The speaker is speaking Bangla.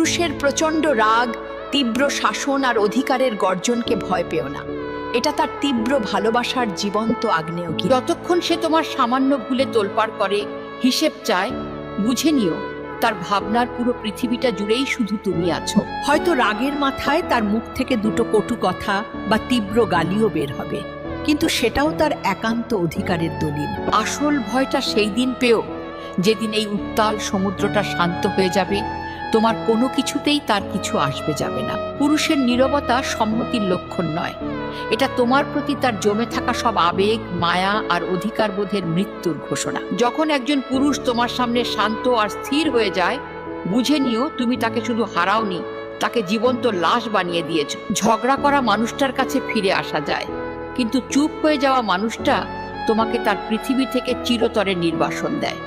পুরুষের প্রচণ্ড রাগ, তীব্র শাসন আর অধিকারের গর্জনকে ভয় পেও না। এটা তার তীব্র ভালোবাসার জীবন্ত আগ্নেয়গিরি। যতক্ষণ সে তোমার সামান্য ভুলে তোলপাড় করে, হিসেব চায়, বুঝে নিও তার ভাবনার পুরো পৃথিবীটা জুড়েই শুধু তুমি আছো। হয়তো রাগের মাথায় তার মুখ থেকে দুটো কটু কথা বা তীব্র গালিও বের হবে, কিন্তু সেটাও তার একান্ত অধিকারের দলিল। আসল ভয়টা সেই দিন পেও যেদিন এই উত্তাল সমুদ্রটা শান্ত হয়ে যাবে, তোমার কোনো কিছুতেই তার কিছু আসবে যাবে না। পুরুষের নীরবতা সম্মতির লক্ষণ নয়, এটা তোমার প্রতি তার জমে থাকা সব আবেগ, মায়া আর অধিকারবোধের মৃত্যুর ঘোষণা। যখন একজন পুরুষ তোমার সামনে শান্ত আর স্থির হয়ে যায়, বুঝে নিও তুমি তাকে শুধু হারাওনি, তাকে জীবন্ত লাশ বানিয়ে দিয়েছো। ঝগড়া করা মানুষটার কাছে ফিরে আসা যায়, কিন্তু চুপ হয়ে যাওয়া মানুষটা তোমাকে তার পৃথিবী থেকে চিরতরে নির্বাসন দেয়।